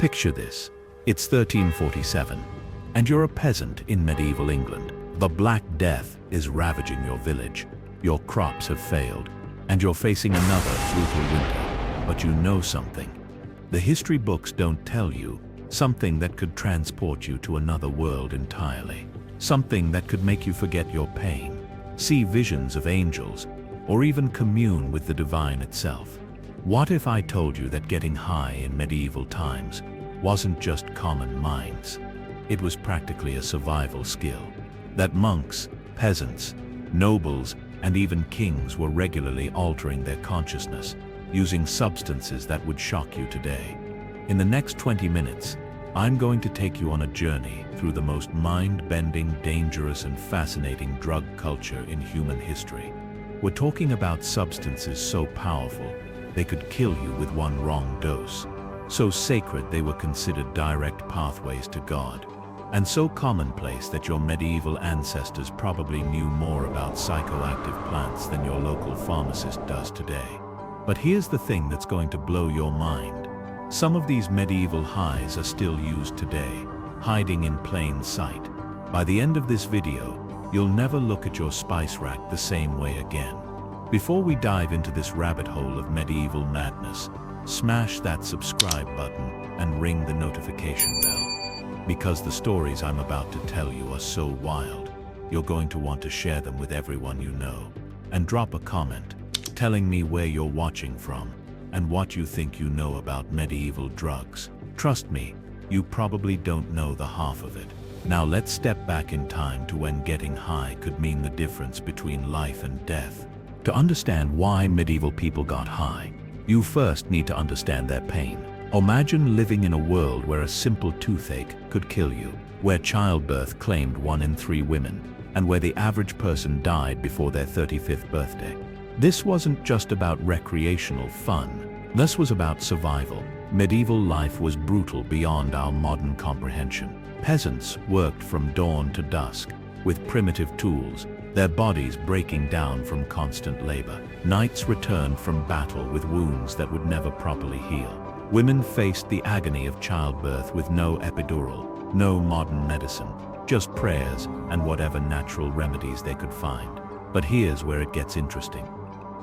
Picture this. It's 1347, and you're a peasant in medieval England. The Black Death is ravaging your village. Your crops have failed, and you're facing another brutal winter. But you know something. The history books don't tell you, something that could transport you to another world entirely. Something that could make you forget your pain, see visions of angels, or even commune with the divine itself. What if I told you that getting high in medieval times wasn't just common minds? It was practically a survival skill. That monks, peasants, nobles, and even kings were regularly altering their consciousness, using substances that would shock you today. In the next 20 minutes, I'm going to take you on a journey through the most mind-bending, dangerous, and fascinating drug culture in human history. We're talking about substances so powerful, they could kill you with one wrong dose. So sacred they were considered direct pathways to God. And so commonplace that your medieval ancestors probably knew more about psychoactive plants than your local pharmacist does today. But here's the thing that's going to blow your mind. Some of these medieval highs are still used today, hiding in plain sight. By the end of this video, you'll never look at your spice rack the same way again. Before we dive into this rabbit hole of medieval madness, smash that subscribe button and ring the notification bell. Because the stories I'm about to tell you are so wild, you're going to want to share them with everyone you know. And drop a comment, telling me where you're watching from, and what you think you know about medieval drugs. Trust me, you probably don't know the half of it. Now let's step back in time to when getting high could mean the difference between life and death. To understand why medieval people got high, you first need to understand their pain. Imagine living in a world where a simple toothache could kill you, where childbirth claimed 1 in 3 women, and where the average person died before their 35th birthday. This wasn't just about recreational fun. This was about survival. Medieval life was brutal beyond our modern comprehension. Peasants worked from dawn to dusk, with primitive tools, their bodies breaking down from constant labor. Knights returned from battle with wounds that would never properly heal. Women faced the agony of childbirth with no epidural, no modern medicine, just prayers and whatever natural remedies they could find. But here's where it gets interesting.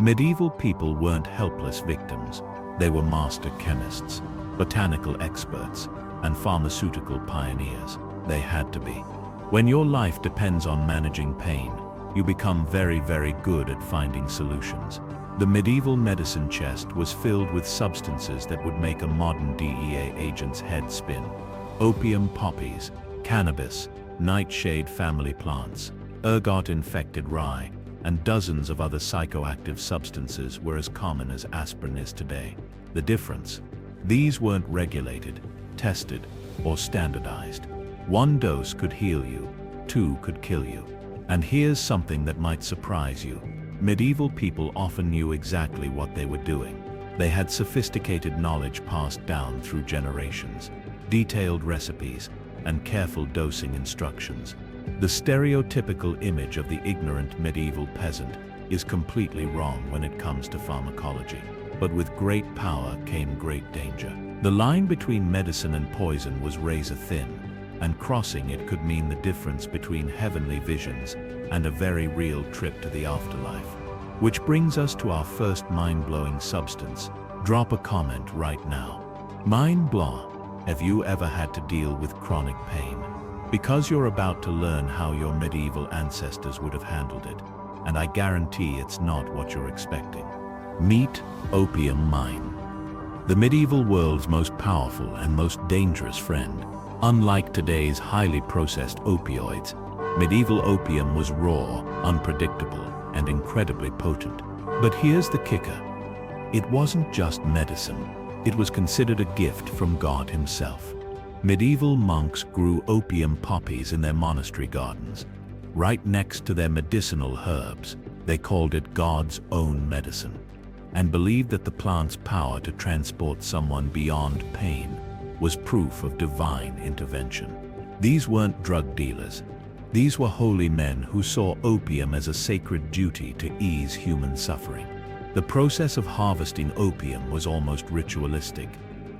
Medieval people weren't helpless victims. They were master chemists, botanical experts, and pharmaceutical pioneers. They had to be. When your life depends on managing pain, you become very, very good at finding solutions. The medieval medicine chest was filled with substances that would make a modern DEA agent's head spin. Opium poppies, cannabis, nightshade family plants, ergot-infected rye, and dozens of other psychoactive substances were as common as aspirin is today. The difference? These weren't regulated, tested, or standardized. 1 dose could heal you, 2 could kill you. And here's something that might surprise you. Medieval people often knew exactly what they were doing. They had sophisticated knowledge passed down through generations, detailed recipes, and careful dosing instructions. The stereotypical image of the ignorant medieval peasant is completely wrong when it comes to pharmacology. But with great power came great danger. The line between medicine and poison was razor thin, and crossing it could mean the difference between heavenly visions and a very real trip to the afterlife. Which brings us to our first mind-blowing substance. Drop a comment right now. Mind blown. Have you ever had to deal with chronic pain? Because you're about to learn how your medieval ancestors would have handled it, and I guarantee it's not what you're expecting. Meet opium mine. The medieval world's most powerful and most dangerous friend. Unlike today's highly processed opioids, medieval opium was raw, unpredictable, and incredibly potent. But here's the kicker. It wasn't just medicine. It was considered a gift from God himself. Medieval monks grew opium poppies in their monastery gardens, right next to their medicinal herbs. They called it God's own medicine, and believed that the plant's power to transport someone beyond pain was proof of divine intervention. These weren't drug dealers. These were holy men who saw opium as a sacred duty to ease human suffering. The process of harvesting opium was almost ritualistic.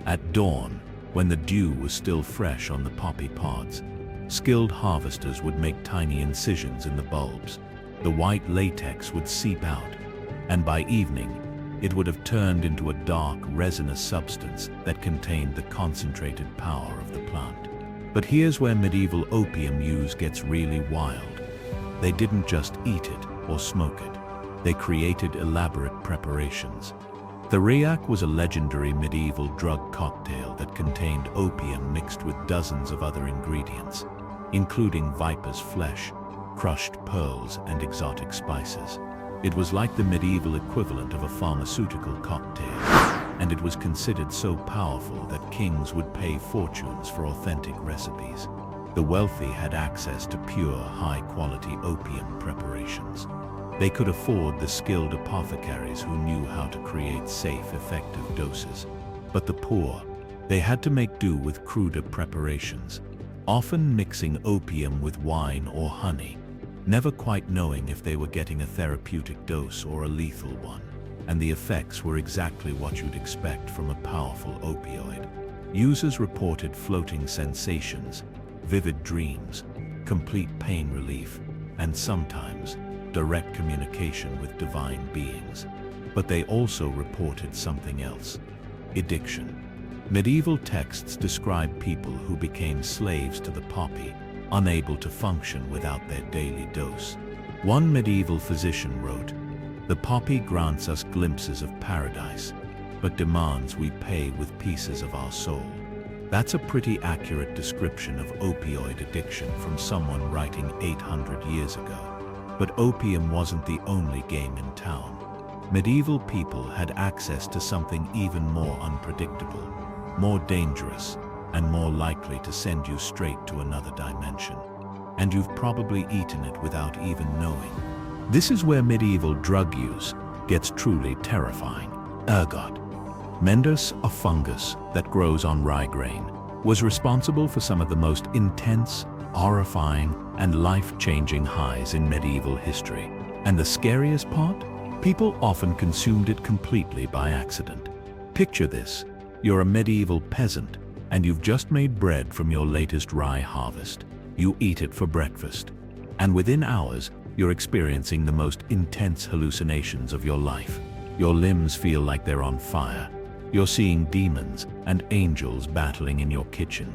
At dawn, When the dew was still fresh on the poppy pods, skilled harvesters would make tiny incisions in the bulbs. The white latex would seep out, and by evening, it would have turned into a dark, resinous substance that contained the concentrated power of the plant. But here's where medieval opium use gets really wild. They didn't just eat it or smoke it. They created elaborate preparations. The Riak was a legendary medieval drug cocktail that contained opium mixed with dozens of other ingredients, including viper's flesh, crushed pearls, and exotic spices. It was like the medieval equivalent of a pharmaceutical cocktail, and it was considered so powerful that kings would pay fortunes for authentic recipes. The wealthy had access to pure, high-quality opium preparations. They could afford the skilled apothecaries who knew how to create safe, effective doses. But the poor, they had to make do with cruder preparations, often mixing opium with wine or honey, never quite knowing if they were getting a therapeutic dose or a lethal one. And the effects were exactly what you'd expect from a powerful opioid. Users reported floating sensations, vivid dreams, complete pain relief, and sometimes direct communication with divine beings. But they also reported something else: addiction. Medieval texts describe people who became slaves to the poppy, unable to function without their daily dose. One medieval physician wrote, "The poppy grants us glimpses of paradise, but demands we pay with pieces of our soul." That's a pretty accurate description of opioid addiction from someone writing 800 years ago. But opium wasn't the only game in town. Medieval people had access to something even more unpredictable, more dangerous, and more likely to send you straight to another dimension. And you've probably eaten it without even knowing. This is where medieval drug use gets truly terrifying. Ergot, Mendes, a fungus that grows on rye grain, was responsible for some of the most intense, horrifying, and life-changing highs in medieval history. And the scariest part? People often consumed it completely by accident. Picture this: you're a medieval peasant, and you've just made bread from your latest rye harvest. You eat it for breakfast, and within hours, you're experiencing the most intense hallucinations of your life. Your limbs feel like they're on fire. You're seeing demons and angels battling in your kitchen,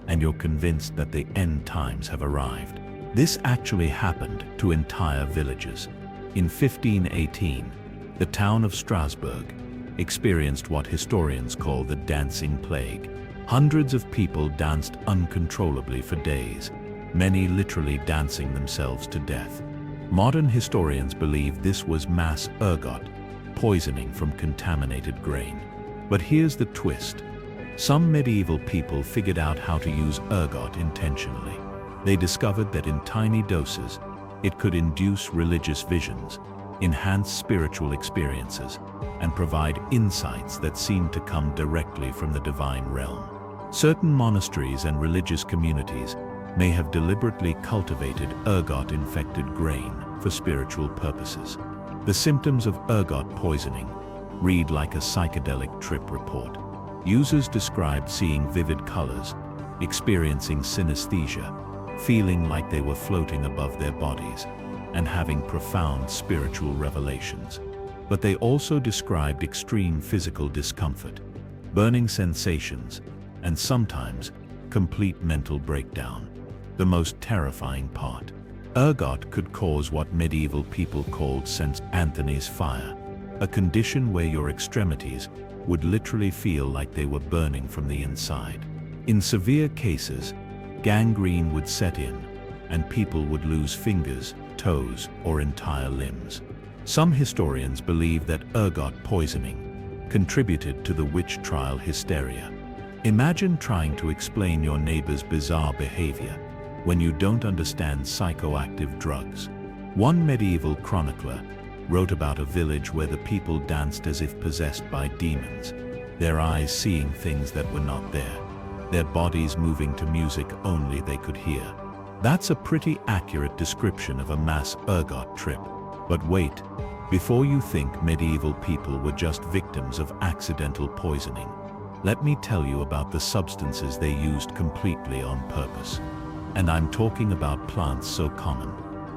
and you're convinced that the end times have arrived. This actually happened to entire villages. In 1518, the town of Strasbourg experienced what historians call the dancing plague. Hundreds of people danced uncontrollably for days, many literally dancing themselves to death. Modern historians believe this was mass ergot, poisoning from contaminated grain. But here's the twist. Some medieval people figured out how to use ergot intentionally. They discovered that in tiny doses, it could induce religious visions, enhance spiritual experiences, and provide insights that seemed to come directly from the divine realm. Certain monasteries and religious communities may have deliberately cultivated ergot-infected grain for spiritual purposes. The symptoms of ergot poisoning read like a psychedelic trip report. Users described seeing vivid colors, experiencing synesthesia, feeling like they were floating above their bodies, and having profound spiritual revelations. But they also described extreme physical discomfort, burning sensations, and sometimes complete mental breakdown. The most terrifying part: ergot could cause what medieval people called St. Anthony's fire, a condition where your extremities would literally feel like they were burning from the inside. In severe cases, gangrene would set in, and people would lose fingers, toes, or entire limbs. Some historians believe that ergot poisoning contributed to the witch trial hysteria. Imagine trying to explain your neighbor's bizarre behavior when you don't understand psychoactive drugs. One medieval chronicler wrote about a village where the people danced as if possessed by demons, their eyes seeing things that were not there, their bodies moving to music only they could hear. That's a pretty accurate description of a mass ergot trip. But wait, before you think medieval people were just victims of accidental poisoning, let me tell you about the substances they used completely on purpose. And I'm talking about plants so common,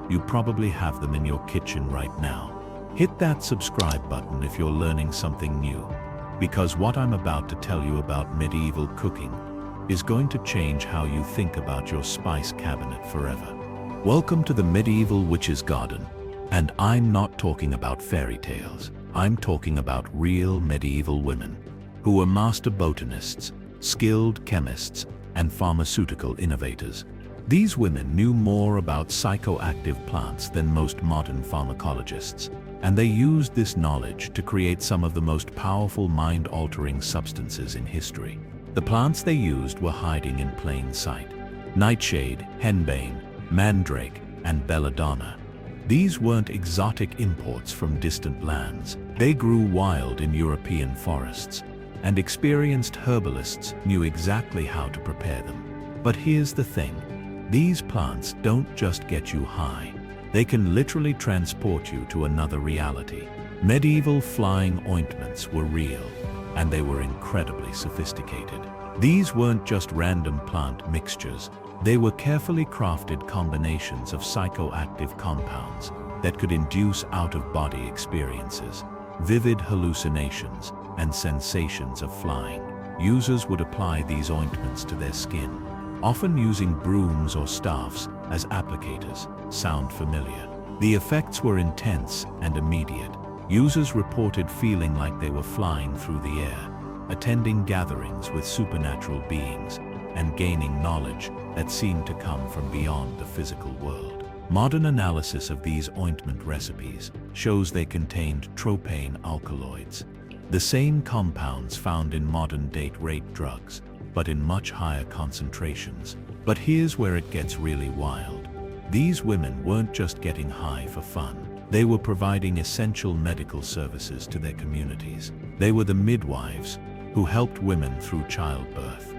you probably have them in your kitchen right now. Hit that subscribe button if you're learning something new, because what I'm about to tell you about medieval cooking is going to change how you think about your spice cabinet forever. Welcome to the medieval witch's garden, and I'm not talking about fairy tales. I'm talking about real medieval women who were master botanists, skilled chemists, and pharmaceutical innovators. These women knew more about psychoactive plants than most modern pharmacologists, and they used this knowledge to create some of the most powerful mind-altering substances in history. The plants they used were hiding in plain sight: nightshade, henbane, mandrake, and belladonna. These weren't exotic imports from distant lands. They grew wild in European forests, and experienced herbalists knew exactly how to prepare them. But here's the thing. These plants don't just get you high. They can literally transport you to another reality. Medieval flying ointments were real, and they were incredibly sophisticated. These weren't just random plant mixtures. They were carefully crafted combinations of psychoactive compounds that could induce out-of-body experiences, vivid hallucinations, and sensations of flying. Users would apply these ointments to their skin, often using brooms or staffs as applicators. Sound familiar? The effects were intense and immediate. Users reported feeling like they were flying through the air, attending gatherings with supernatural beings, and gaining knowledge that seemed to come from beyond the physical world. Modern analysis of these ointment recipes shows they contained tropane alkaloids, the same compounds found in modern date-rape drugs, but in much higher concentrations. But here's where it gets really wild. These women weren't just getting high for fun. They were providing essential medical services to their communities. They were the midwives who helped women through childbirth,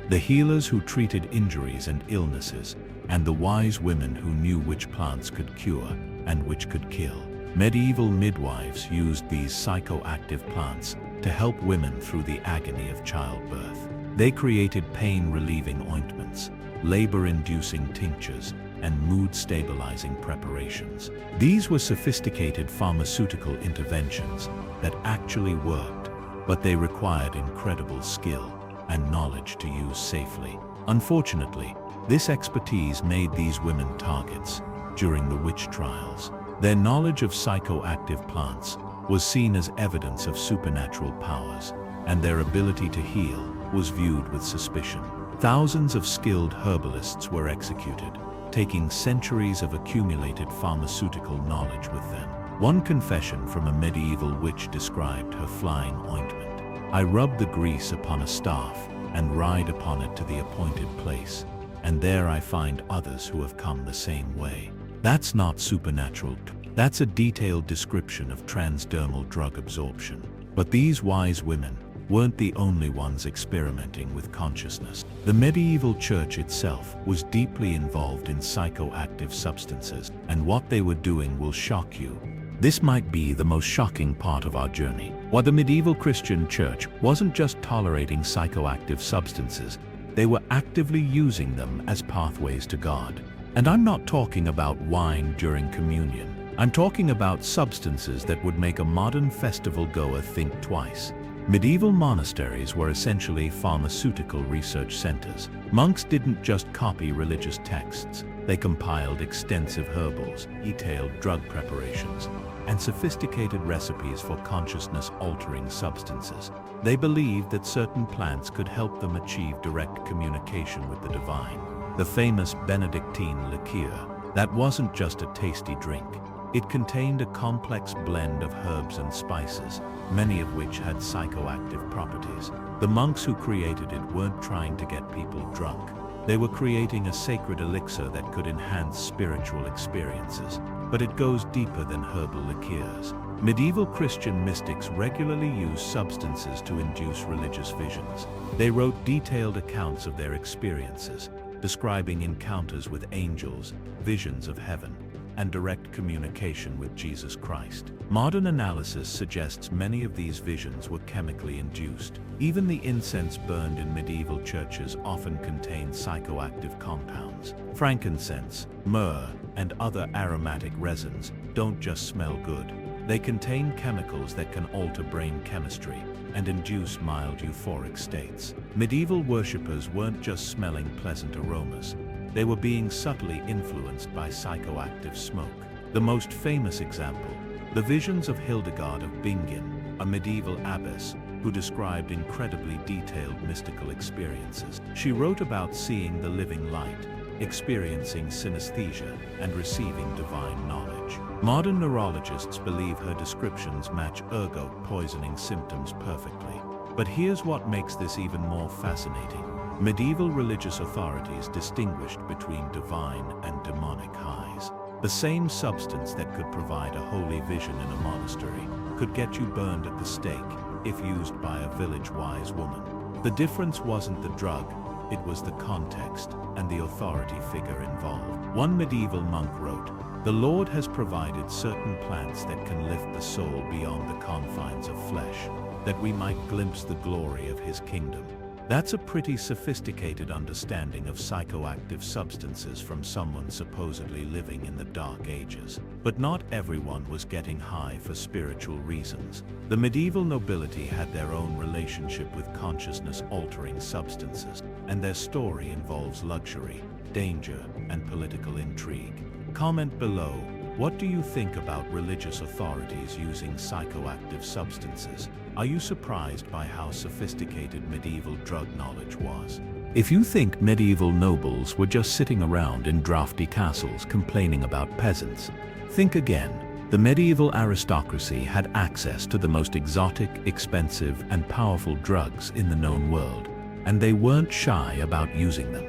the healers who treated injuries and illnesses, and the wise women who knew which plants could cure and which could kill. Medieval midwives used these psychoactive plants to help women through the agony of childbirth. They created pain-relieving ointments, labor-inducing tinctures, and mood-stabilizing preparations. These were sophisticated pharmaceutical interventions that actually worked, but they required incredible skill and knowledge to use safely. Unfortunately, this expertise made these women targets during the witch trials. Their knowledge of psychoactive plants was seen as evidence of supernatural powers, and their ability to heal was viewed with suspicion. Thousands of skilled herbalists were executed, taking centuries of accumulated pharmaceutical knowledge with them. One confession from a medieval witch described her flying ointment. "I rub the grease upon a staff and ride upon it to the appointed place, and there I find others who have come the same way." That's not supernatural. That's a detailed description of transdermal drug absorption. But these wise women weren't the only ones experimenting with consciousness. The medieval church itself was deeply involved in psychoactive substances, and what they were doing will shock you. This might be the most shocking part of our journey. While the medieval Christian church wasn't just tolerating psychoactive substances, they were actively using them as pathways to God. And I'm not talking about wine during communion. I'm talking about substances that would make a modern festival goer think twice. Medieval monasteries were essentially pharmaceutical research centers. Monks didn't just copy religious texts. They compiled extensive herbals, detailed drug preparations, and sophisticated recipes for consciousness-altering substances. They believed that certain plants could help them achieve direct communication with the divine. The famous Benedictine liqueur, that wasn't just a tasty drink. It contained a complex blend of herbs and spices, many of which had psychoactive properties. The monks who created it weren't trying to get people drunk. They were creating a sacred elixir that could enhance spiritual experiences. But it goes deeper than herbal liqueurs. Medieval Christian mystics regularly used substances to induce religious visions. They wrote detailed accounts of their experiences, describing encounters with angels, visions of heaven, and direct communication with Jesus Christ. Modern analysis suggests many of these visions were chemically induced. Even the incense burned in medieval churches often contained psychoactive compounds. Frankincense, myrrh, and other aromatic resins don't just smell good. They contain chemicals that can alter brain chemistry and induce mild euphoric states. Medieval worshippers weren't just smelling pleasant aromas. They were being subtly influenced by psychoactive smoke. The most famous example, the visions of Hildegard of Bingen, a medieval abbess who described incredibly detailed mystical experiences. She wrote about seeing the living light, experiencing synesthesia, and receiving divine knowledge. Modern neurologists believe her descriptions match ergot poisoning symptoms perfectly. But here's what makes this even more fascinating. Medieval religious authorities distinguished between divine and demonic highs. The same substance that could provide a holy vision in a monastery could get you burned at the stake if used by a village-wise woman. The difference wasn't the drug, it was the context and the authority figure involved. One medieval monk wrote, "The Lord has provided certain plants that can lift the soul beyond the confines of flesh, that we might glimpse the glory of his kingdom." That's a pretty sophisticated understanding of psychoactive substances from someone supposedly living in the Dark Ages. But not everyone was getting high for spiritual reasons. The medieval nobility had their own relationship with consciousness-altering substances, and their story involves luxury, danger, and political intrigue. Comment below, what do you think about religious authorities using psychoactive substances? Are you surprised by how sophisticated medieval drug knowledge was? If you think medieval nobles were just sitting around in drafty castles complaining about peasants, think again. The medieval aristocracy had access to the most exotic, expensive, and powerful drugs in the known world, and they weren't shy about using them.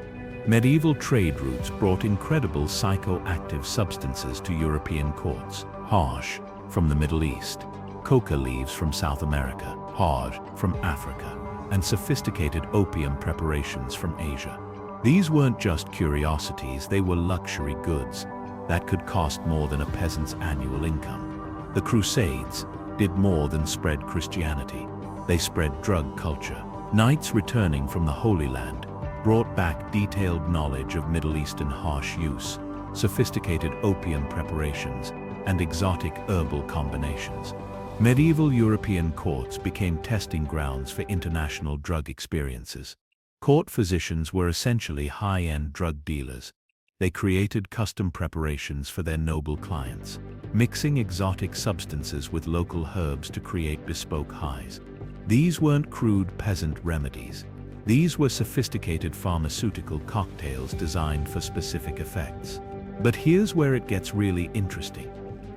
Medieval trade routes brought incredible psychoactive substances to European courts. Harsh from the Middle East, coca leaves from South America, hard from Africa, and sophisticated opium preparations from Asia. These weren't just curiosities, they were luxury goods that could cost more than a peasant's annual income. The Crusades did more than spread Christianity. They spread drug culture. Knights returning from the Holy Land brought back detailed knowledge of Middle Eastern harsh use, sophisticated opium preparations, and exotic herbal combinations. Medieval European courts became testing grounds for international drug experiences. Court physicians were essentially high-end drug dealers. They created custom preparations for their noble clients, mixing exotic substances with local herbs to create bespoke highs. These weren't crude peasant remedies. These were sophisticated pharmaceutical cocktails designed for specific effects. But here's where it gets really interesting.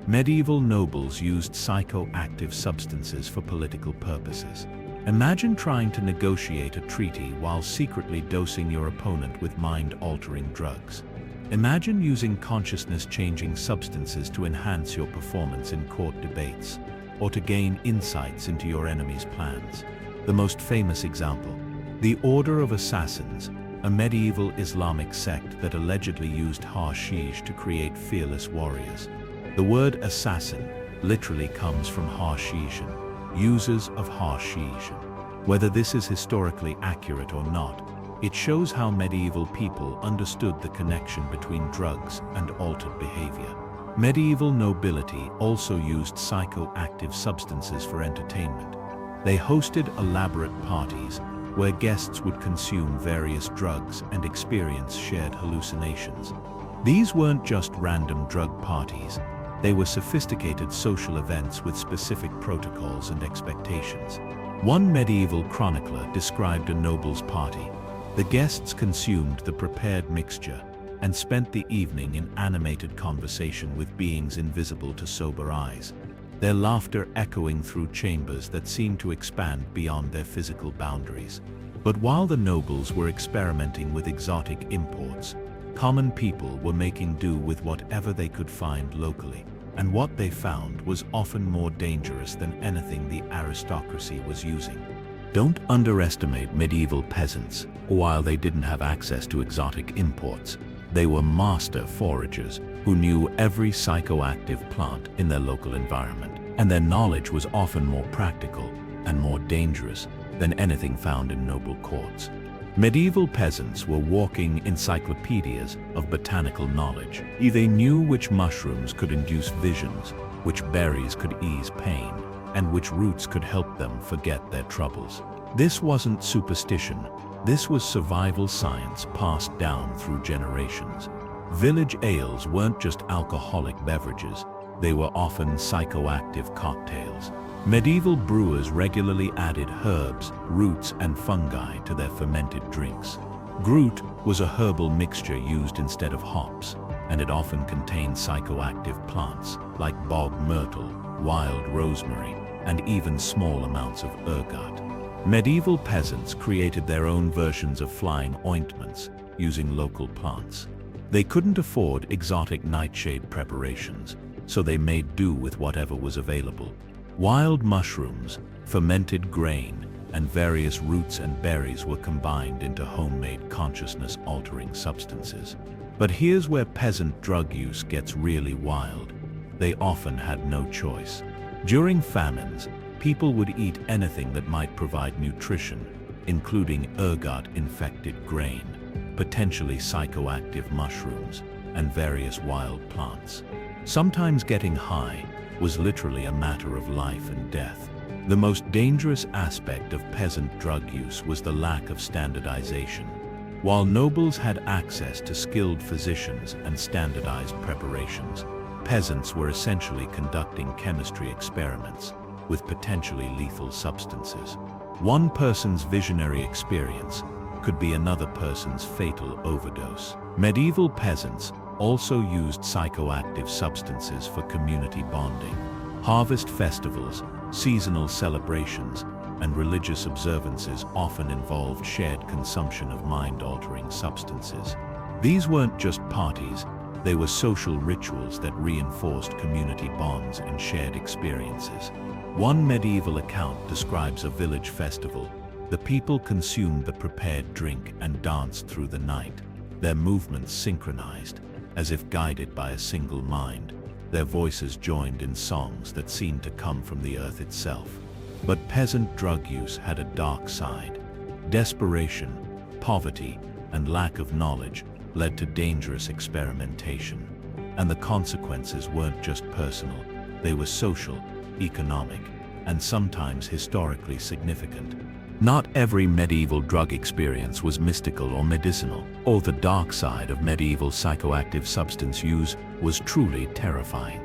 Medieval nobles used psychoactive substances for political purposes. Imagine trying to negotiate a treaty while secretly dosing your opponent with mind-altering drugs. Imagine using consciousness-changing substances to enhance your performance in court debates, or to gain insights into your enemy's plans. The most famous example, the Order of Assassins, a medieval Islamic sect that allegedly used hashish to create fearless warriors. The word assassin literally comes from hashishan, users of hashish. Whether this is historically accurate or not, it shows how medieval people understood the connection between drugs and altered behavior. Medieval nobility also used psychoactive substances for entertainment. They hosted elaborate parties where guests would consume various drugs and experience shared hallucinations. These weren't just random drug parties. They were sophisticated social events with specific protocols and expectations. One medieval chronicler described a noble's party. The guests consumed the prepared mixture and spent the evening in animated conversation with beings invisible to sober eyes, their laughter echoing through chambers that seemed to expand beyond their physical boundaries. But while the nobles were experimenting with exotic imports, common people were making do with whatever they could find locally, and what they found was often more dangerous than anything the aristocracy was using. Don't underestimate medieval peasants. While they didn't have access to exotic imports, They were master foragers who knew every psychoactive plant in their local environment, and their knowledge was often more practical and more dangerous than anything found in noble courts. Medieval peasants were walking encyclopedias of botanical knowledge. They knew which mushrooms could induce visions, which berries could ease pain, and which roots could help them forget their troubles. This wasn't superstition. This was survival science passed down through generations. Village ales weren't just alcoholic beverages. They were often psychoactive cocktails. Medieval brewers regularly added herbs, roots, and fungi to their fermented drinks. Groot was a herbal mixture used instead of hops, and it often contained psychoactive plants like bog myrtle, wild rosemary, and even small amounts of ergot. Medieval peasants created their own versions of flying ointments using local plants. They couldn't afford exotic nightshade preparations, so they made do with whatever was available. Wild mushrooms, fermented grain, and various roots and berries were combined into homemade consciousness-altering substances. But here's where peasant drug use gets really wild. They often had no choice. During famines, people would eat anything that might provide nutrition, including ergot-infected grain, potentially psychoactive mushrooms, and various wild plants. Sometimes getting high was literally a matter of life and death. The most dangerous aspect of peasant drug use was the lack of standardization. While nobles had access to skilled physicians and standardized preparations, peasants were essentially conducting chemistry experiments with potentially lethal substances. One person's visionary experience could be another person's fatal overdose. Medieval peasants also used psychoactive substances for community bonding. Harvest festivals, seasonal celebrations, and religious observances often involved shared consumption of mind-altering substances. These weren't just parties, they were social rituals that reinforced community bonds and shared experiences. One medieval account describes a village festival. The people consumed the prepared drink and danced through the night, their movements synchronized, as if guided by a single mind. Their voices joined in songs that seemed to come from the earth itself. But peasant drug use had a dark side. Desperation, poverty, and lack of knowledge led to dangerous experimentation. And the consequences weren't just personal, they were social, economic, and sometimes historically significant. Not every medieval drug experience was mystical or medicinal, or the dark side of medieval psychoactive substance use was truly terrifying.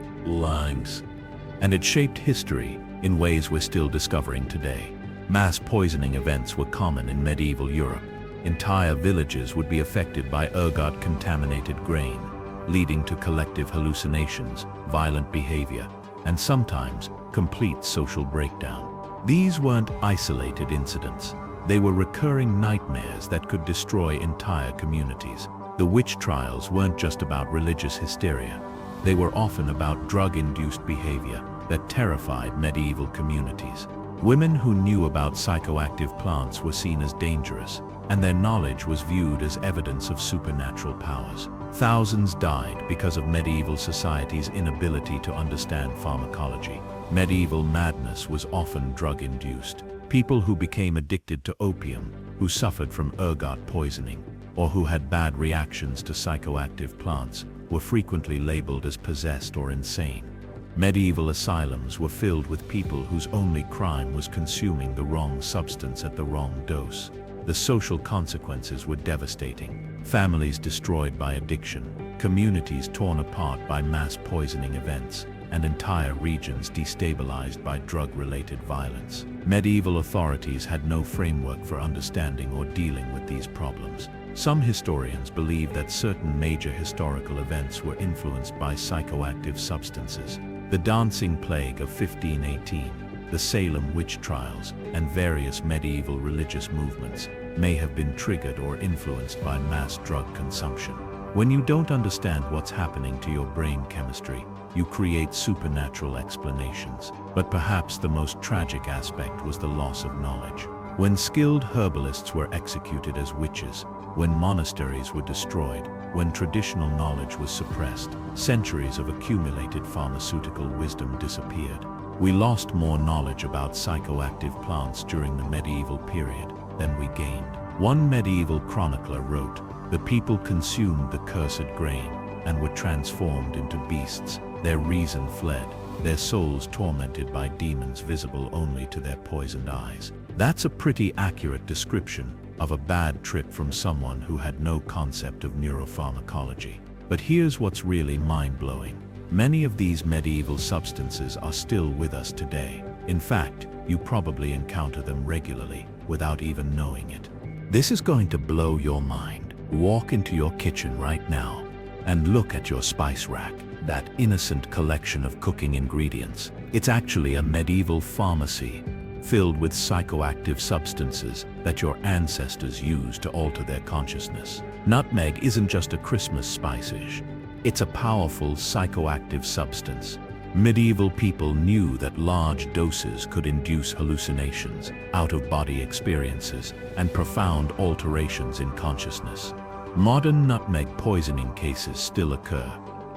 And it shaped history in ways we're still discovering today. Mass poisoning events were common in medieval Europe. Entire villages would be affected by ergot-contaminated grain, leading to collective hallucinations, violent behavior, and sometimes complete social breakdown. These weren't isolated incidents. They were recurring nightmares that could destroy entire communities. The witch trials weren't just about religious hysteria. They were often about drug-induced behavior that terrified medieval communities. Women who knew about psychoactive plants were seen as dangerous, and their knowledge was viewed as evidence of supernatural powers. Thousands died because of medieval society's inability to understand pharmacology. Medieval madness was often drug-induced. People who became addicted to opium, who suffered from ergot poisoning, or who had bad reactions to psychoactive plants, were frequently labeled as possessed or insane. Medieval asylums were filled with people whose only crime was consuming the wrong substance at the wrong dose. The social consequences were devastating. Families destroyed by addiction, communities torn apart by mass poisoning events, and entire regions destabilized by drug-related violence. Medieval authorities had no framework for understanding or dealing with these problems. Some historians believe that certain major historical events were influenced by psychoactive substances. The Dancing Plague of 1518, the Salem witch trials, and various medieval religious movements may have been triggered or influenced by mass drug consumption. When you don't understand what's happening to your brain chemistry, you create supernatural explanations. But perhaps the most tragic aspect was the loss of knowledge. When skilled herbalists were executed as witches, when monasteries were destroyed, when traditional knowledge was suppressed, centuries of accumulated pharmaceutical wisdom disappeared. We lost more knowledge about psychoactive plants during the medieval period than we gained. One medieval chronicler wrote, "The people consumed the cursed grain and were transformed into beasts. Their reason fled, their souls tormented by demons visible only to their poisoned eyes." That's a pretty accurate description of a bad trip from someone who had no concept of neuropharmacology. But here's what's really mind-blowing. Many of these medieval substances are still with us today. In fact, you probably encounter them regularly without even knowing it. This is going to blow your mind. Walk into your kitchen right now and look at your spice rack, that innocent collection of cooking ingredients. It's actually a medieval pharmacy filled with psychoactive substances that your ancestors used to alter their consciousness. Nutmeg isn't just a Christmas spice-ish. It's a powerful psychoactive substance. Medieval people knew that large doses could induce hallucinations, out-of-body experiences, and profound alterations in consciousness. Modern nutmeg poisoning cases still occur,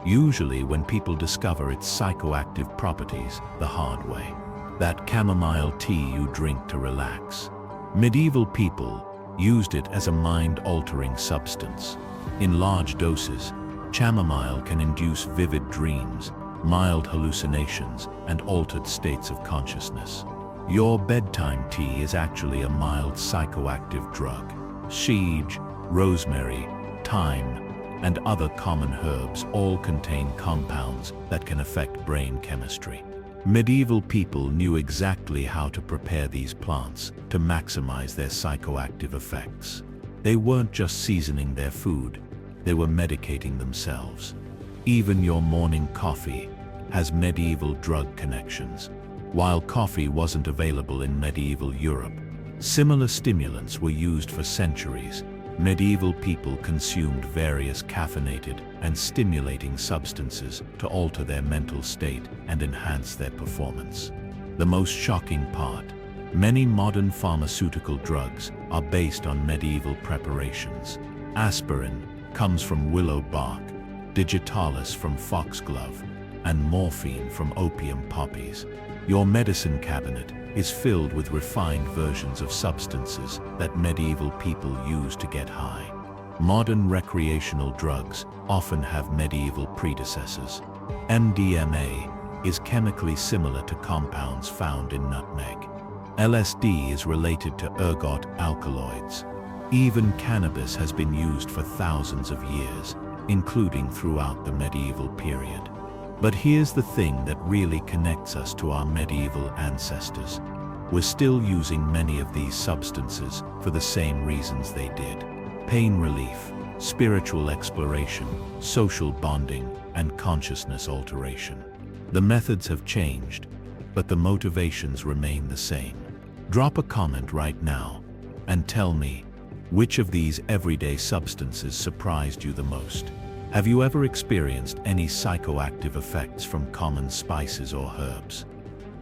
usually when people discover its psychoactive properties the hard way. That chamomile tea you drink to relax. Medieval people used it as a mind-altering substance. In large doses, chamomile can induce vivid dreams, mild hallucinations, and altered states of consciousness. Your bedtime tea is actually a mild psychoactive drug. Sage, rosemary, thyme, and other common herbs all contain compounds that can affect brain chemistry. Medieval people knew exactly how to prepare these plants to maximize their psychoactive effects. They weren't just seasoning their food, they were medicating themselves. Even your morning coffee has medieval drug connections. While coffee wasn't available in medieval Europe, similar stimulants were used for centuries. Medieval people consumed various caffeinated and stimulating substances to alter their mental state and enhance their performance. The most shocking part, many modern pharmaceutical drugs are based on medieval preparations. Aspirin comes from willow bark, digitalis from foxglove, and morphine from opium poppies. Your medicine cabinet is filled with refined versions of substances that medieval people used to get high. Modern recreational drugs often have medieval predecessors. MDMA is chemically similar to compounds found in nutmeg. LSD is related to ergot alkaloids. Even cannabis has been used for thousands of years, including throughout the medieval period. But here's the thing that really connects us to our medieval ancestors. We're still using many of these substances for the same reasons they did. Pain relief, spiritual exploration, social bonding, and consciousness alteration. The methods have changed, but the motivations remain the same. Drop a comment right now and tell me, which of these everyday substances surprised you the most? Have you ever experienced any psychoactive effects from common spices or herbs?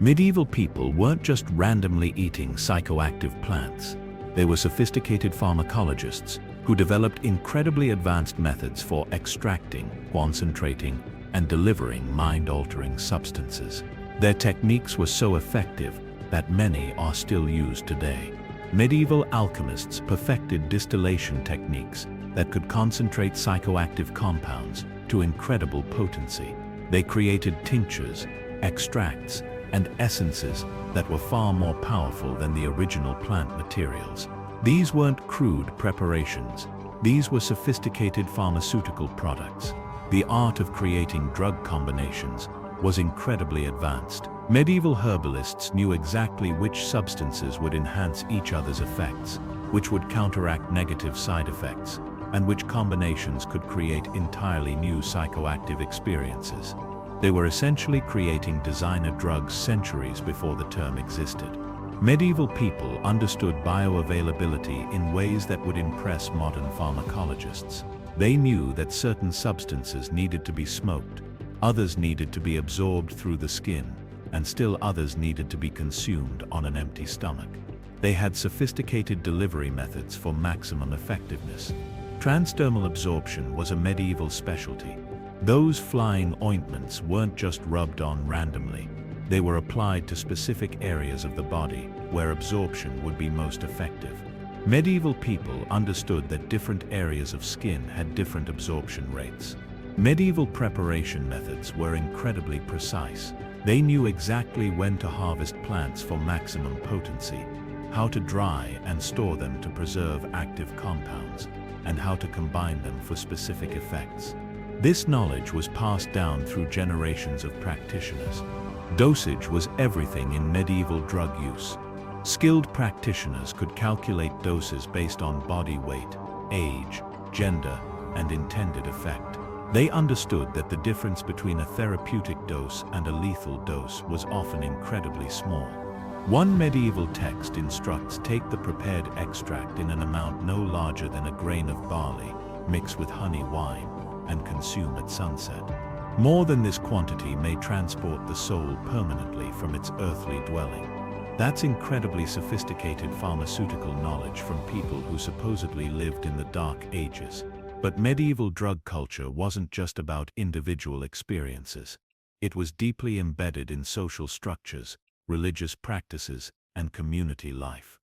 Medieval people weren't just randomly eating psychoactive plants. They were sophisticated pharmacologists who developed incredibly advanced methods for extracting, concentrating, and delivering mind-altering substances. Their techniques were so effective that many are still used today. Medieval alchemists perfected distillation techniques that could concentrate psychoactive compounds to incredible potency. They created tinctures, extracts, and essences that were far more powerful than the original plant materials. These weren't crude preparations. These were sophisticated pharmaceutical products. The art of creating drug combinations was incredibly advanced. Medieval herbalists knew exactly which substances would enhance each other's effects, which would counteract negative side effects, and which combinations could create entirely new psychoactive experiences. They were essentially creating designer drugs centuries before the term existed. Medieval people understood bioavailability in ways that would impress modern pharmacologists. They knew that certain substances needed to be smoked, others needed to be absorbed through the skin, and still others needed to be consumed on an empty stomach. They had sophisticated delivery methods for maximum effectiveness. Transdermal absorption was a medieval specialty. Those flying ointments weren't just rubbed on randomly. They were applied to specific areas of the body where absorption would be most effective. Medieval people understood that different areas of skin had different absorption rates. Medieval preparation methods were incredibly precise. They knew exactly when to harvest plants for maximum potency, how to dry and store them to preserve active compounds, and how to combine them for specific effects. This knowledge was passed down through generations of practitioners. Dosage was everything in medieval drug use. Skilled practitioners could calculate doses based on body weight, age, gender, and intended effect. They understood that the difference between a therapeutic dose and a lethal dose was often incredibly small. One medieval text instructs: take the prepared extract in an amount no larger than a grain of barley, mix with honey wine, and consume at sunset. More than this quantity may transport the soul permanently from its earthly dwelling. That's incredibly sophisticated pharmaceutical knowledge from people who supposedly lived in the Dark Ages. But medieval drug culture wasn't just about individual experiences. It was deeply embedded in social structures, religious practices, and community life.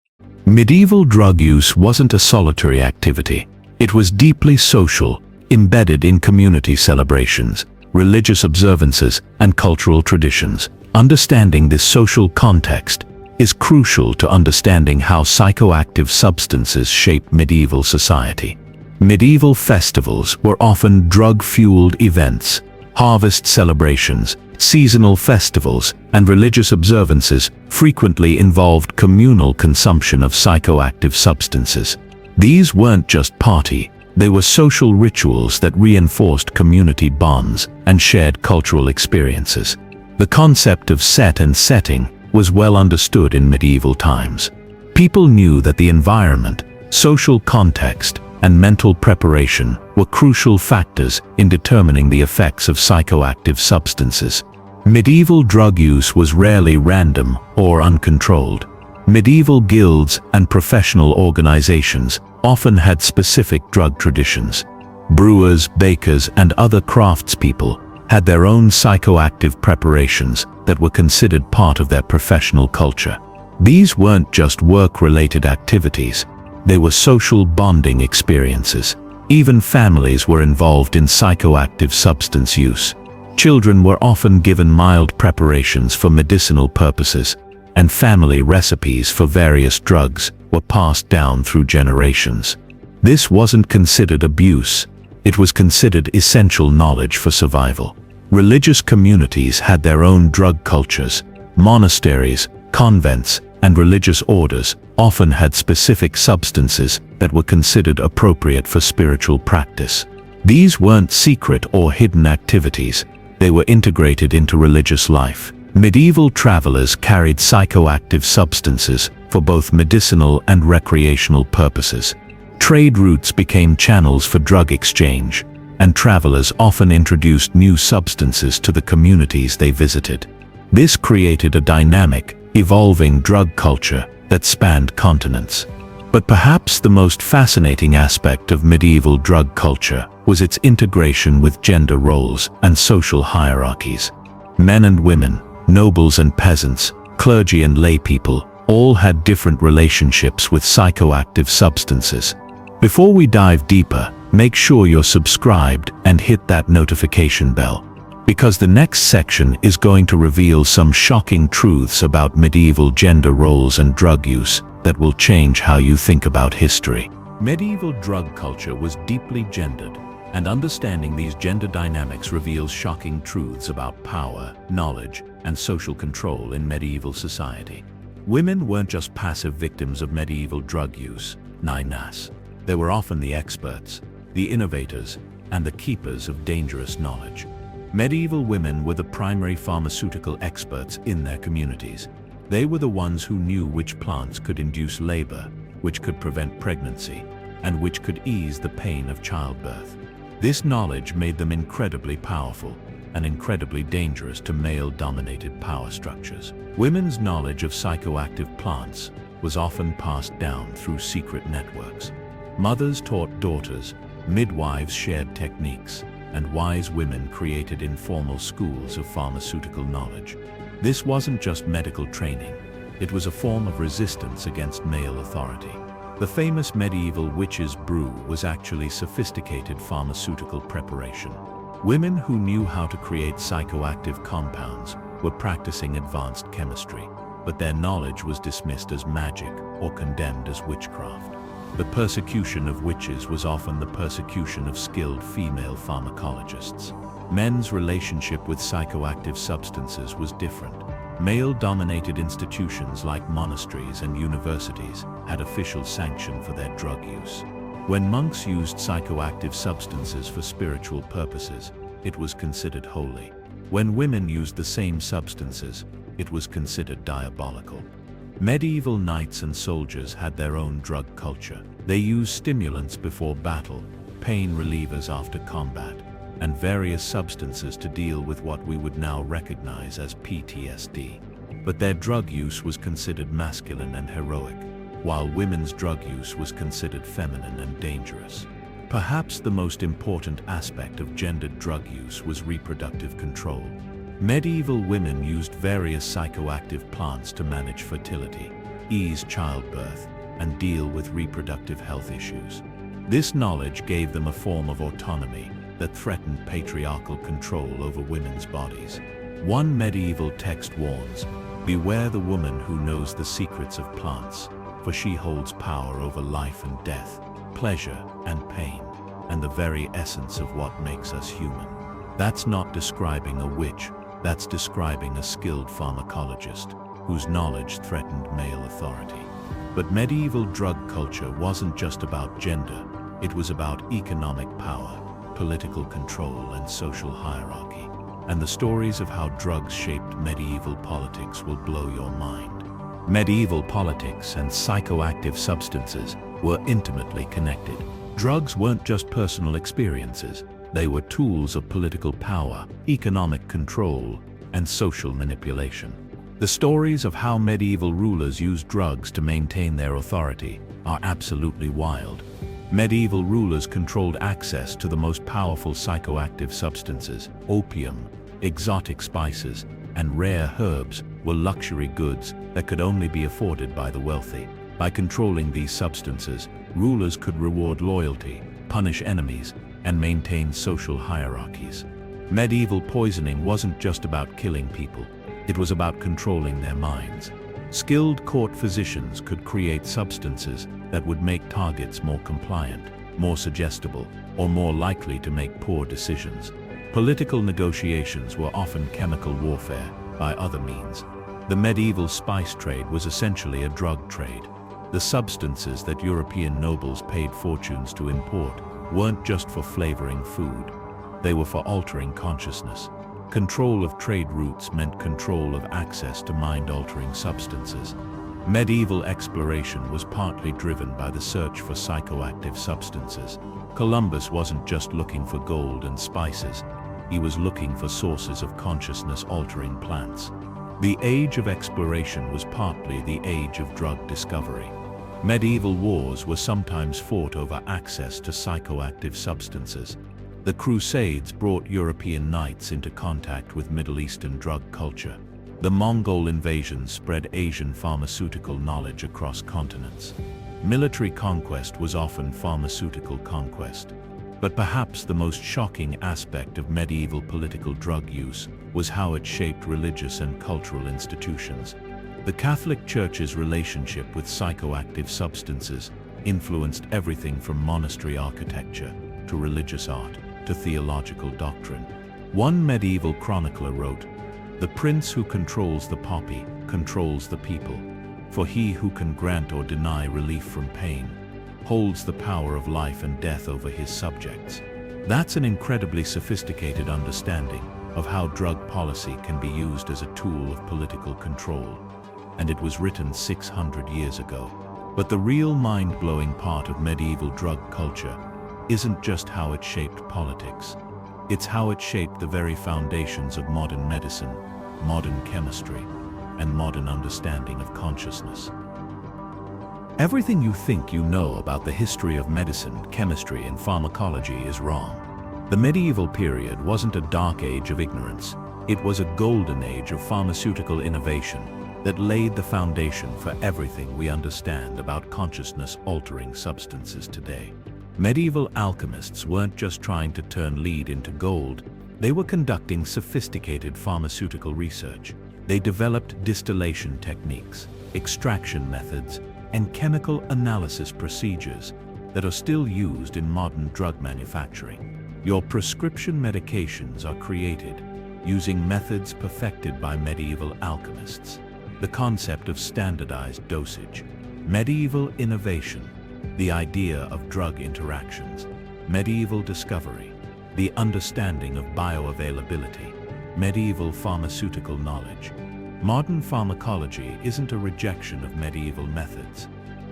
Medieval drug use wasn't a solitary activity. It was deeply social, embedded in community celebrations, religious observances, and cultural traditions. Understanding this social context is crucial to understanding how psychoactive substances shape medieval society. Medieval festivals were often drug-fueled events. Harvest celebrations, seasonal festivals, and religious observances frequently involved communal consumption of psychoactive substances. These weren't just party, they were social rituals that reinforced community bonds and shared cultural experiences. The concept of set and setting was well understood in medieval times. People knew that the environment, social context, and mental preparation were crucial factors in determining the effects of psychoactive substances. Medieval drug use was rarely random or uncontrolled. Medieval guilds and professional organizations often had specific drug traditions. Brewers, bakers, and other craftspeople had their own psychoactive preparations that were considered part of their professional culture. These weren't just work-related activities. They were social bonding experiences. Even families were involved in psychoactive substance use. Children were often given mild preparations for medicinal purposes, and family recipes for various drugs were passed down through generations. This wasn't considered abuse. It was considered essential knowledge for survival. Religious communities had their own drug cultures. Monasteries, convents, and religious orders often had specific substances that were considered appropriate for spiritual practice. These weren't secret or hidden activities. They were integrated into religious life. Medieval travelers carried psychoactive substances for both medicinal and recreational purposes. Trade routes became channels for drug exchange, and travelers often introduced new substances to the communities they visited. This created a dynamic, evolving drug culture that spanned continents. But perhaps the most fascinating aspect of medieval drug culture was its integration with gender roles and social hierarchies. Men and women, nobles and peasants, clergy and lay people, all had different relationships with psychoactive substances. Before we dive deeper, make sure you're subscribed and hit that notification bell, because the next section is going to reveal some shocking truths about medieval gender roles and drug use that will change how you think about history. Medieval drug culture was deeply gendered, and understanding these gender dynamics reveals shocking truths about power, knowledge, and social control in medieval society. Women weren't just passive victims of medieval drug use, nas. They were often the experts, the innovators, and the keepers of dangerous knowledge. Medieval women were the primary pharmaceutical experts in their communities. They were the ones who knew which plants could induce labor, which could prevent pregnancy, and which could ease the pain of childbirth. This knowledge made them incredibly powerful and incredibly dangerous to male-dominated power structures. Women's knowledge of psychoactive plants was often passed down through secret networks. Mothers taught daughters, midwives shared techniques, and wise women created informal schools of pharmaceutical knowledge. This wasn't just medical training, it was a form of resistance against male authority. The famous medieval witches' brew was actually sophisticated pharmaceutical preparation. Women who knew how to create psychoactive compounds were practicing advanced chemistry, but their knowledge was dismissed as magic or condemned as witchcraft. The persecution of witches was often the persecution of skilled female pharmacologists. Men's relationship with psychoactive substances was different. Male-dominated institutions like monasteries and universities had official sanction for their drug use. When monks used psychoactive substances for spiritual purposes, it was considered holy. When women used the same substances, it was considered diabolical. Medieval knights and soldiers had their own drug culture. They used stimulants before battle, pain relievers after combat, and various substances to deal with what we would now recognize as PTSD. But their drug use was considered masculine and heroic, while women's drug use was considered feminine and dangerous. Perhaps the most important aspect of gendered drug use was reproductive control. Medieval women used various psychoactive plants to manage fertility, ease childbirth, and deal with reproductive health issues. This knowledge gave them a form of autonomy that threatened patriarchal control over women's bodies. One medieval text warns, "Beware the woman who knows the secrets of plants, for she holds power over life and death, pleasure and pain, and the very essence of what makes us human." That's not describing a witch, that's describing a skilled pharmacologist whose knowledge threatened male authority. But medieval drug culture wasn't just about gender, it was about economic power, political control, and social hierarchy. And the stories of how drugs shaped medieval politics will blow your mind. Medieval politics and psychoactive substances were intimately connected. Drugs weren't just personal experiences, they were tools of political power, economic control, and social manipulation. The stories of how medieval rulers used drugs to maintain their authority are absolutely wild. Medieval rulers controlled access to the most powerful psychoactive substances. Opium, exotic spices, and rare herbs were luxury goods that could only be afforded by the wealthy. By controlling these substances, rulers could reward loyalty, punish enemies, and maintain social hierarchies. Medieval poisoning wasn't just about killing people, it was about controlling their minds. Skilled court physicians could create substances that would make targets more compliant, more suggestible, or more likely to make poor decisions. Political negotiations were often chemical warfare by other means. The medieval spice trade was essentially a drug trade. The substances that European nobles paid fortunes to import weren't just for flavoring food, they were for altering consciousness. Control of trade routes meant control of access to mind-altering substances. Medieval exploration was partly driven by the search for psychoactive substances. Columbus wasn't just looking for gold and spices, he was looking for sources of consciousness-altering plants. The age of exploration was partly the age of drug discovery. Medieval wars were sometimes fought over access to psychoactive substances. The Crusades brought European knights into contact with Middle Eastern drug culture. The Mongol invasions spread Asian pharmaceutical knowledge across continents. Military conquest was often pharmaceutical conquest. But perhaps the most shocking aspect of medieval political drug use was how it shaped religious and cultural institutions. The Catholic Church's relationship with psychoactive substances influenced everything from monastery architecture to religious art to theological doctrine. One medieval chronicler wrote, "The prince who controls the poppy controls the people, for he who can grant or deny relief from pain holds the power of life and death over his subjects." That's an incredibly sophisticated understanding of how drug policy can be used as a tool of political control. And it was written 600 years ago. But the real mind-blowing part of medieval drug culture isn't just how it shaped politics. It's how it shaped the very foundations of modern medicine, modern chemistry, and modern understanding of consciousness. Everything you think you know about the history of medicine, chemistry, and pharmacology is wrong. The medieval period wasn't a dark age of ignorance. It was a golden age of pharmaceutical innovation that laid the foundation for everything we understand about consciousness-altering substances today. Medieval alchemists weren't just trying to turn lead into gold, they were conducting sophisticated pharmaceutical research. They developed distillation techniques, extraction methods, and chemical analysis procedures that are still used in modern drug manufacturing. Your prescription medications are created using methods perfected by medieval alchemists. The concept of standardized dosage, medieval innovation, the idea of drug interactions, medieval discovery, the understanding of bioavailability, medieval pharmaceutical knowledge. Modern pharmacology isn't a rejection of medieval methods,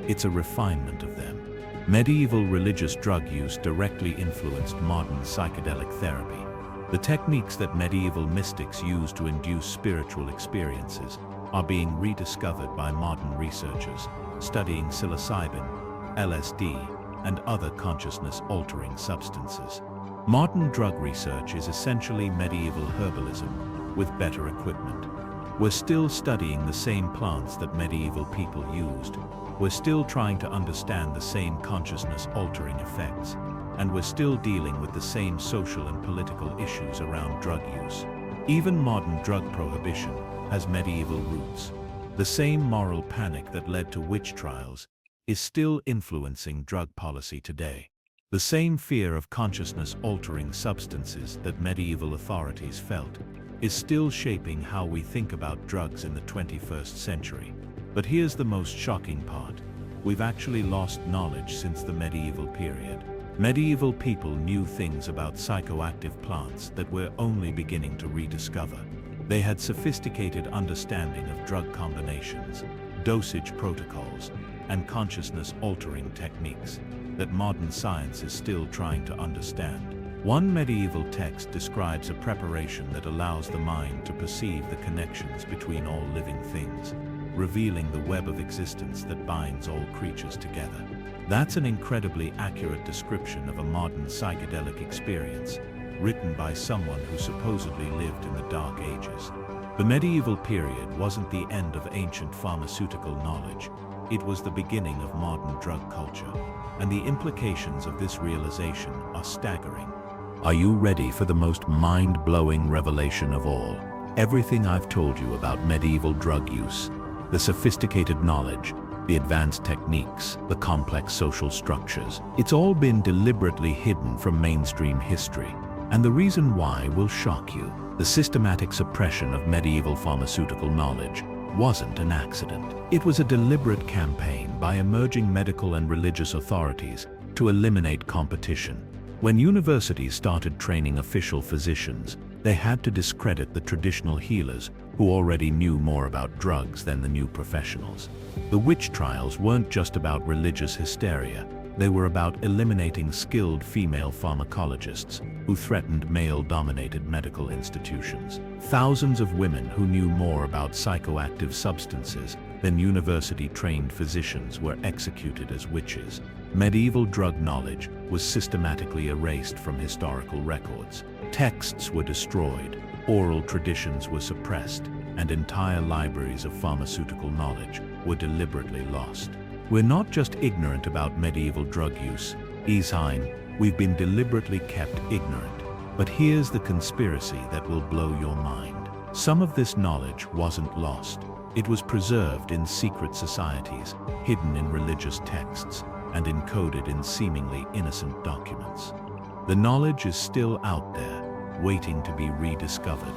it's a refinement of them. Medieval religious drug use directly influenced modern psychedelic therapy. The techniques that medieval mystics used to induce spiritual experiences are being rediscovered by modern researchers studying psilocybin, LSD, and other consciousness-altering substances. Modern drug research is essentially medieval herbalism with better equipment. We're still studying the same plants that medieval people used. We're still trying to understand the same consciousness-altering effects. And we're still dealing with the same social and political issues around drug use. Even modern drug prohibition has medieval roots. The same moral panic that led to witch trials is still influencing drug policy today. The same fear of consciousness-altering substances that medieval authorities felt is still shaping how we think about drugs in the 21st century. But here's the most shocking part. We've actually lost knowledge since the medieval period. Medieval people knew things about psychoactive plants that we're only beginning to rediscover. They had sophisticated understanding of drug combinations, dosage protocols, and consciousness-altering techniques that modern science is still trying to understand. One medieval text describes a preparation that allows the mind to perceive the connections between all living things, revealing the web of existence that binds all creatures together. That's an incredibly accurate description of a modern psychedelic experience, written by someone who supposedly lived in the Dark Ages. The medieval period wasn't the end of ancient pharmaceutical knowledge, it was the beginning of modern drug culture, and the implications of this realization are staggering. Are you ready for the most mind-blowing revelation of all? Everything I've told you about medieval drug use, the sophisticated knowledge, the advanced techniques, the complex social structures, it's all been deliberately hidden from mainstream history. And the reason why will shock you. The systematic suppression of medieval pharmaceutical knowledge wasn't an accident. It was a deliberate campaign by emerging medical and religious authorities to eliminate competition. When universities started training official physicians, they had to discredit the traditional healers who already knew more about drugs than the new professionals. The witch trials weren't just about religious hysteria. They were about eliminating skilled female pharmacologists who threatened male-dominated medical institutions. Thousands of women who knew more about psychoactive substances than university-trained physicians were executed as witches. Medieval drug knowledge was systematically erased from historical records. Texts were destroyed, oral traditions were suppressed, and entire libraries of pharmaceutical knowledge were deliberately lost. We're not just ignorant about medieval drug use, Isheim, we've been deliberately kept ignorant. But here's the conspiracy that will blow your mind. Some of this knowledge wasn't lost. It was preserved in secret societies, hidden in religious texts, and encoded in seemingly innocent documents. The knowledge is still out there, waiting to be rediscovered.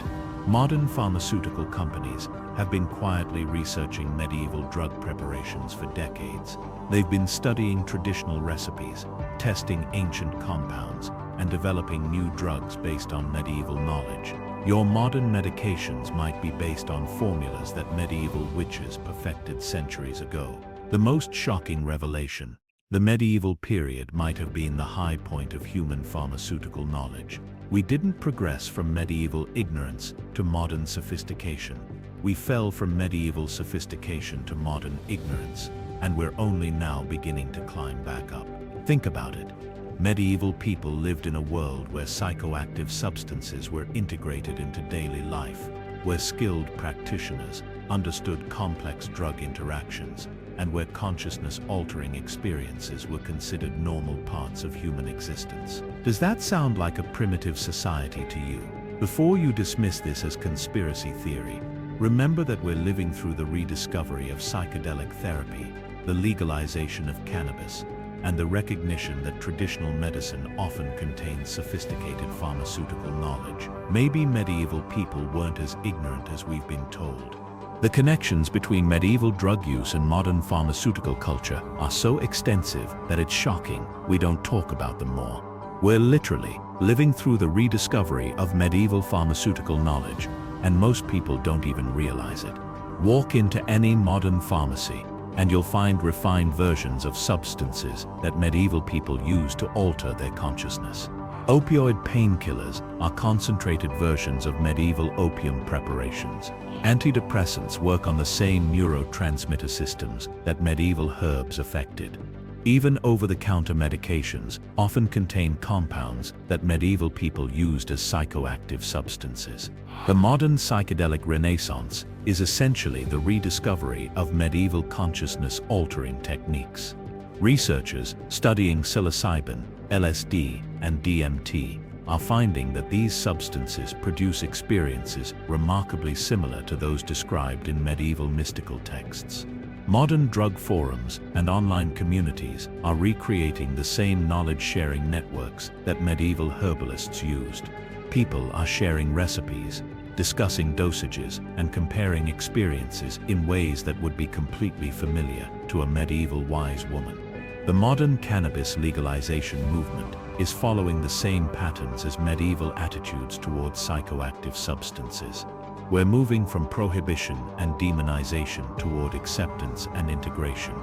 Modern pharmaceutical companies have been quietly researching medieval drug preparations for decades. They've been studying traditional recipes, testing ancient compounds, and developing new drugs based on medieval knowledge. Your modern medications might be based on formulas that medieval witches perfected centuries ago. The most shocking revelation: the medieval period might have been the high point of human pharmaceutical knowledge. We didn't progress from medieval ignorance to modern sophistication. We fell from medieval sophistication to modern ignorance. and we're only now beginning to climb back up. Think about it. Medieval people lived in a world where psychoactive substances were integrated into daily life, where skilled practitioners understood complex drug interactions, and where consciousness-altering experiences were considered normal parts of human existence. Does that sound like a primitive society to you? Before you dismiss this as conspiracy theory, remember that we're living through the rediscovery of psychedelic therapy, the legalization of cannabis, and the recognition that traditional medicine often contains sophisticated pharmaceutical knowledge. Maybe medieval people weren't as ignorant as we've been told. The connections between medieval drug use and modern pharmaceutical culture are so extensive that it's shocking we don't talk about them more. We're literally living through the rediscovery of medieval pharmaceutical knowledge, and most people don't even realize it. Walk into any modern pharmacy, and you'll find refined versions of substances that medieval people used to alter their consciousness. Opioid painkillers are concentrated versions of medieval opium preparations. Antidepressants work on the same neurotransmitter systems that medieval herbs affected. Even over-the-counter medications often contain compounds that medieval people used as psychoactive substances. The modern psychedelic renaissance is essentially the rediscovery of medieval consciousness-altering techniques. Researchers studying psilocybin, LSD, and DMT are finding that these substances produce experiences remarkably similar to those described in medieval mystical texts. Modern drug forums and online communities are recreating the same knowledge-sharing networks that medieval herbalists used. People are sharing recipes, discussing dosages, and comparing experiences in ways that would be completely familiar to a medieval wise woman. The modern cannabis legalization movement is following the same patterns as medieval attitudes towards psychoactive substances. We're moving from prohibition and demonization toward acceptance and integration,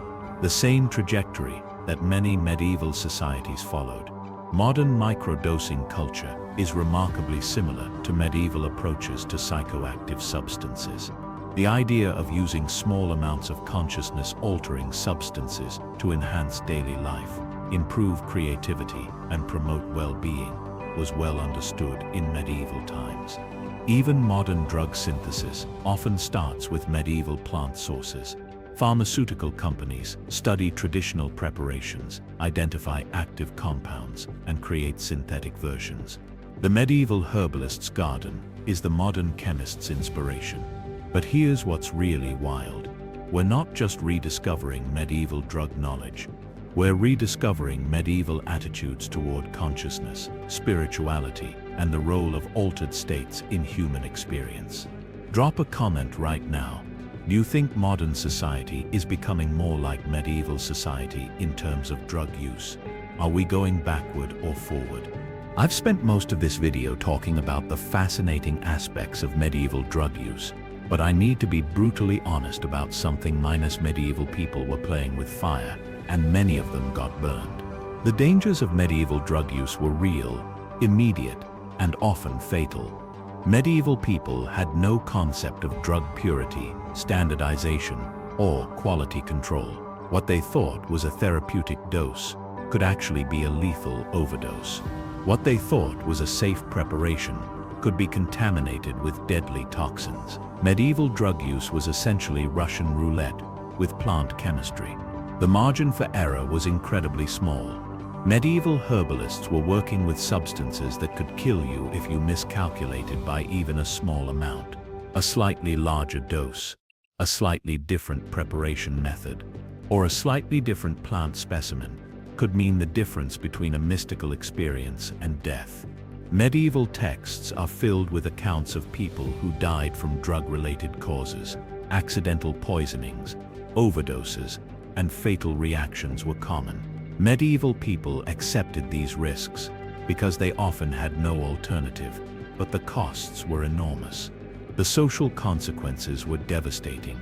the same trajectory that many medieval societies followed. Modern microdosing culture is remarkably similar to medieval approaches to psychoactive substances. The idea of using small amounts of consciousness-altering substances to enhance daily life, improve creativity, and promote well-being was well understood in medieval times. Even modern drug synthesis often starts with medieval plant sources. Pharmaceutical companies study traditional preparations, identify active compounds, and create synthetic versions. The medieval herbalist's garden is the modern chemist's inspiration. But here's what's really wild. We're not just rediscovering medieval drug knowledge. We're rediscovering medieval attitudes toward consciousness, spirituality, and the role of altered states in human experience. Drop a comment right now. Do you think modern society is becoming more like medieval society in terms of drug use? Are we going backward or forward? I've spent most of this video talking about the fascinating aspects of medieval drug use, but I need to be brutally honest about something. Medieval people were playing with fire, and many of them got burned. The dangers of medieval drug use were real, immediate, and often fatal. Medieval people had no concept of drug purity, standardization, or quality control. What they thought was a therapeutic dose could actually be a lethal overdose. What they thought was a safe preparation could be contaminated with deadly toxins. Medieval drug use was essentially Russian roulette with plant chemistry. The margin for error was incredibly small. Medieval herbalists were working with substances that could kill you if you miscalculated by even a small amount. A slightly larger dose, a slightly different preparation method, or a slightly different plant specimen could mean the difference between a mystical experience and death. Medieval texts are filled with accounts of people who died from drug-related causes. Accidental poisonings, overdoses, and fatal reactions were common. Medieval people accepted these risks because they often had no alternative, but the costs were enormous. The social consequences were devastating.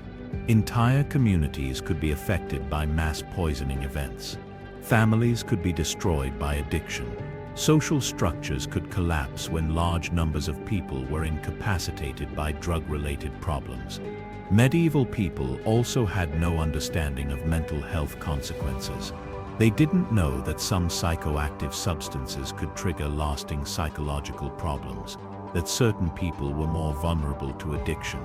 Entire communities could be affected by mass poisoning events. Families could be destroyed by addiction. Social structures could collapse when large numbers of people were incapacitated by drug-related problems. Medieval people also had no understanding of mental health consequences. They didn't know that some psychoactive substances could trigger lasting psychological problems, that certain people were more vulnerable to addiction,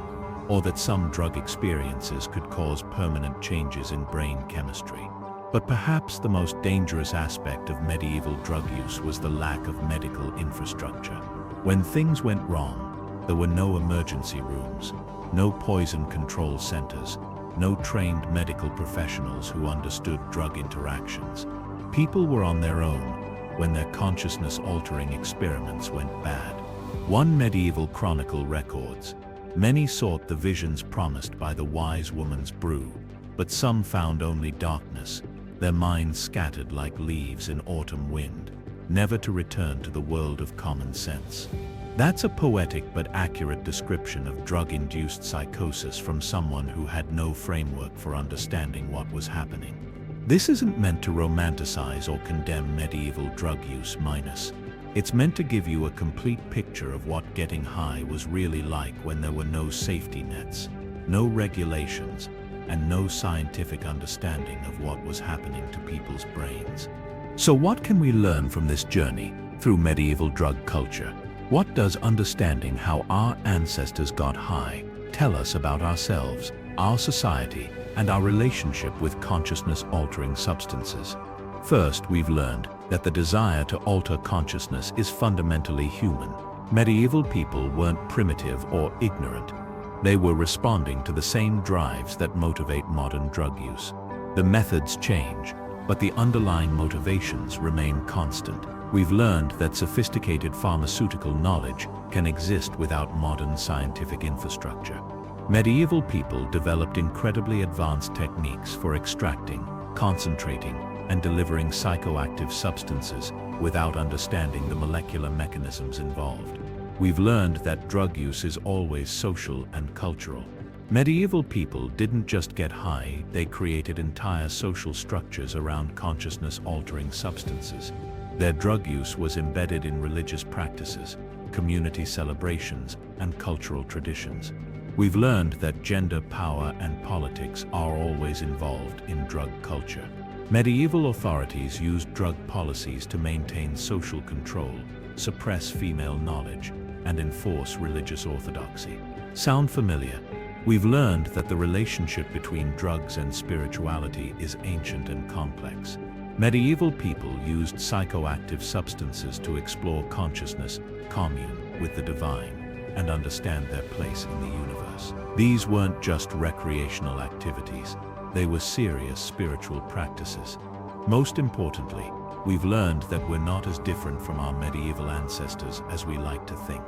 or that some drug experiences could cause permanent changes in brain chemistry. But perhaps the most dangerous aspect of medieval drug use was the lack of medical infrastructure. When things went wrong, there were no emergency rooms, no poison control centers, no trained medical professionals who understood drug interactions. People were on their own when their consciousness-altering experiments went bad. One medieval chronicle records, "Many sought the visions promised by the wise woman's brew, but some found only darkness, their minds scattered like leaves in autumn wind, never to return to the world of common sense." That's a poetic but accurate description of drug-induced psychosis from someone who had no framework for understanding what was happening. This isn't meant to romanticize or condemn medieval drug use minus. It's meant to give you a complete picture of what getting high was really like when there were no safety nets, no regulations, and no scientific understanding of what was happening to people's brains. So what can we learn from this journey through medieval drug culture? What does understanding how our ancestors got high tell us about ourselves, our society, and our relationship with consciousness-altering substances? First, we've learned that the desire to alter consciousness is fundamentally human. Medieval people weren't primitive or ignorant. They were responding to the same drives that motivate modern drug use. The methods change, but the underlying motivations remain constant. We've learned that sophisticated pharmaceutical knowledge can exist without modern scientific infrastructure. Medieval people developed incredibly advanced techniques for extracting, concentrating, and delivering psychoactive substances without understanding the molecular mechanisms involved. We've learned that drug use is always social and cultural. Medieval people didn't just get high, they created entire social structures around consciousness-altering substances. Their drug use was embedded in religious practices, community celebrations, and cultural traditions. We've learned that gender, power, and politics are always involved in drug culture. Medieval authorities used drug policies to maintain social control, suppress female knowledge, and enforce religious orthodoxy. Sound familiar? We've learned that the relationship between drugs and spirituality is ancient and complex. Medieval people used psychoactive substances to explore consciousness, commune with the divine, and understand their place in the universe. These weren't just recreational activities, they were serious spiritual practices. Most importantly, we've learned that we're not as different from our medieval ancestors as we like to think.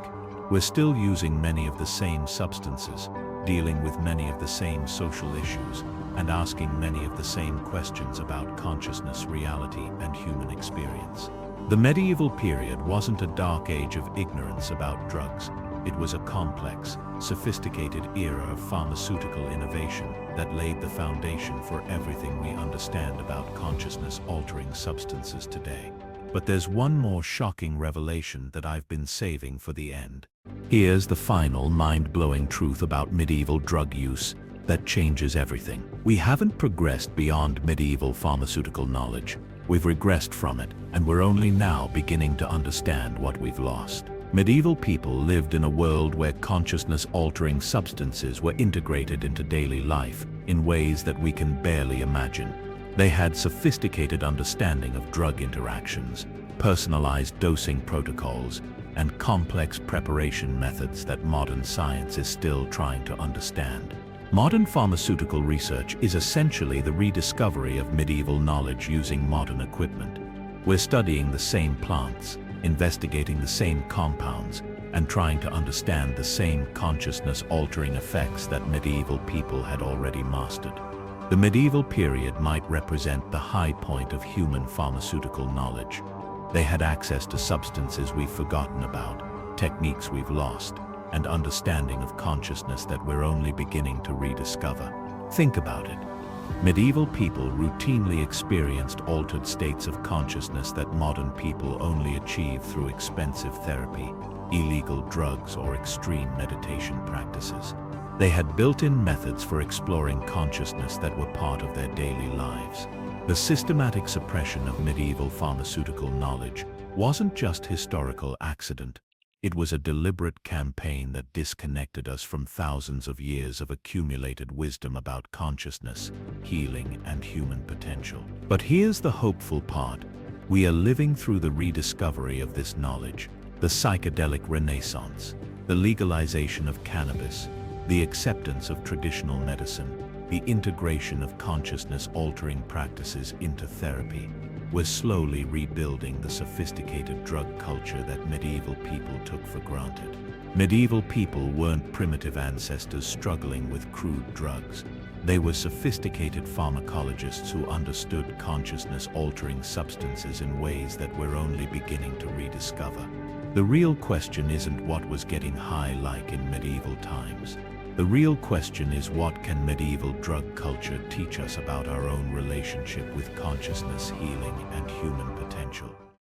We're still using many of the same substances, dealing with many of the same social issues, and asking many of the same questions about consciousness, reality, and human experience. The medieval period wasn't a dark age of ignorance about drugs. It was a complex, sophisticated era of pharmaceutical innovation that laid the foundation for everything we understand about consciousness-altering substances today. But there's one more shocking revelation that I've been saving for the end. Here's the final mind-blowing truth about medieval drug use that changes everything. We haven't progressed beyond medieval pharmaceutical knowledge. We've regressed from it, and we're only now beginning to understand what we've lost. Medieval people lived in a world where consciousness-altering substances were integrated into daily life in ways that we can barely imagine. They had sophisticated understanding of drug interactions, personalized dosing protocols, and complex preparation methods that modern science is still trying to understand. Modern pharmaceutical research is essentially the rediscovery of medieval knowledge using modern equipment. We're studying the same plants, investigating the same compounds, and trying to understand the same consciousness-altering effects that medieval people had already mastered. The medieval period might represent the high point of human pharmaceutical knowledge. They had access to substances we've forgotten about, techniques we've lost, and understanding of consciousness that we're only beginning to rediscover. Think about it. Medieval people routinely experienced altered states of consciousness that modern people only achieve through expensive therapy, illegal drugs, or extreme meditation practices. They had built-in methods for exploring consciousness that were part of their daily lives. The systematic suppression of medieval pharmaceutical knowledge wasn't just historical accident. It was a deliberate campaign that disconnected us from thousands of years of accumulated wisdom about consciousness, healing, and human potential. But here's the hopeful part. We are living through the rediscovery of this knowledge, the psychedelic renaissance, the legalization of cannabis, the acceptance of traditional medicine, the integration of consciousness-altering practices into therapy. We're slowly rebuilding the sophisticated drug culture that medieval people took for granted. Medieval people weren't primitive ancestors struggling with crude drugs. They were sophisticated pharmacologists who understood consciousness-altering substances in ways that we're only beginning to rediscover. The real question isn't what was getting high like in medieval times. The real question is, what can medieval drug culture teach us about our own relationship with consciousness, healing, and human potential?